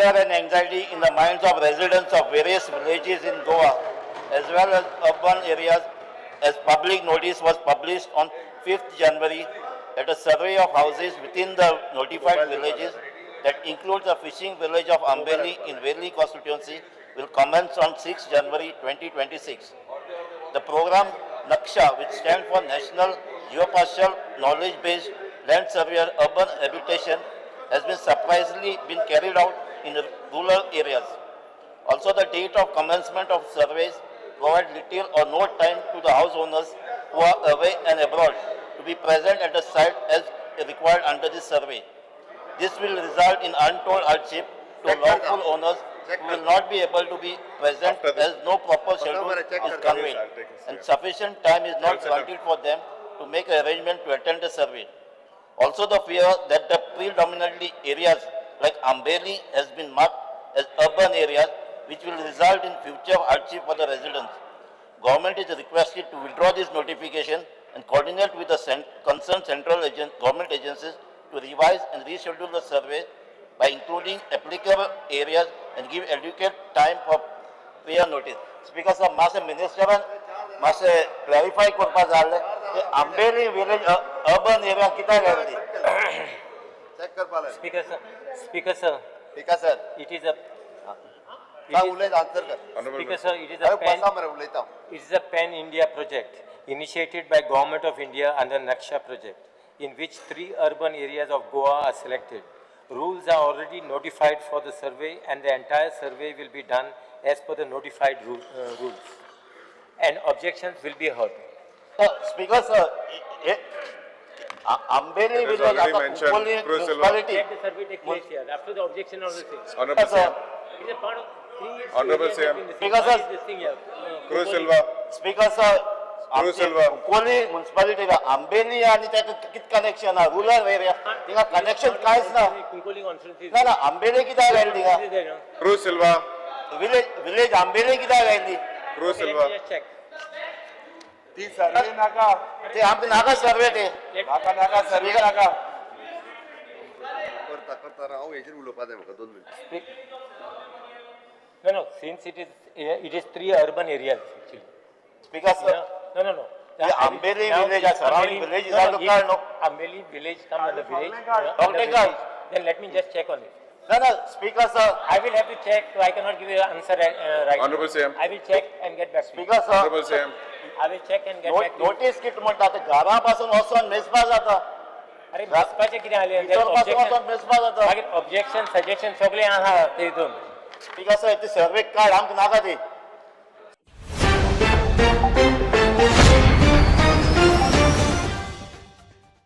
fear and anxiety in the minds of residents of various villages in Goa as well as urban areas, as public notice was published on 5th January that a survey of houses within the notified villages that includes the fishing village of Ambeli in Veli constituency will commence on 6 January 2026. The program Naksha, which stands for National Geospatial Knowledge-Based Land Survey and Urban Habitation, has been surprisingly been carried out in rural areas. Also, the date of commencement of surveys provide little or no time to the house owners who are away and abroad to be present at the site as required under this survey. This will result in untold hardship to lawful owners who will not be able to be present as no proper schedule is conveyed and sufficient time is not granted for them to make an arrangement to attend the survey. Also, the fear that the predominantly areas like Ambeli has been marked as urban areas, which will result in future hardship for the residents. Government is requested to withdraw this notification and coordinate with the concerned central government agencies to revise and reschedule the survey by including applicable areas and give adequate time for prior notice. Speaker sir, मासे minister मासे clarify करपा जाले कि Ambeli village urban area कितना level check कर पाले. Speaker sir, Speaker sir, it is a answer कर. Speaker sir, it is a Pan India project initiated by Government of India under Naksha project, in which 3 urban areas of Goa are selected. Rules are already notified for the survey, and the entire survey will be done as per the notified rules. And objections will be heard. Speaker sir, Ambeli It is village already आता mentioned. Kupoli Pro Silva. municipality. Let the survey take place here. After the objection of the thing. Honorable Sam. It is a part of 3 years. Honorable period Sam. between the Speaker What sir. is this thing here? Pro Kupoli. Silva. Speaker sir, Pro Silva. Kupoli municipality का Ambeli आणि त्याचं किती connection आहे rural area. तिका connection काहीच ना. Kunkoli conference. ना Ambeli किती राहिली तिका? Pro Silva. Village Ambeli किती राहिली? Pro Silva. Just check. ती सर्वे नाका. ते आमचे नाका सर्वे ते. नाका सर्वे नाका. करता राव याची उलोपा दे मला 2 minute. No. Since it is 3 urban areas actually. Speaker sir. No. The Ambeli village, surrounding villages are to call no. Ambeli village come under village. Don't take out. Then let me just check on it. No, Speaker sir. I will have to check. So I cannot give you an answer right. Honorable Sam. I will check and get back to you. Speaker sir. Honorable Sam. I will check and get back to you. Notice kit म्हणतात घरापासून वचून मेसपा जाता. अरे मेसपाचे किती आले पासून वचून मेसपा जाता. ऑब्जेक्शन सजेशन सगळे आहा ते हितून. स्पीकर सर ते सर्वे कार्ड आमकां नाका ती.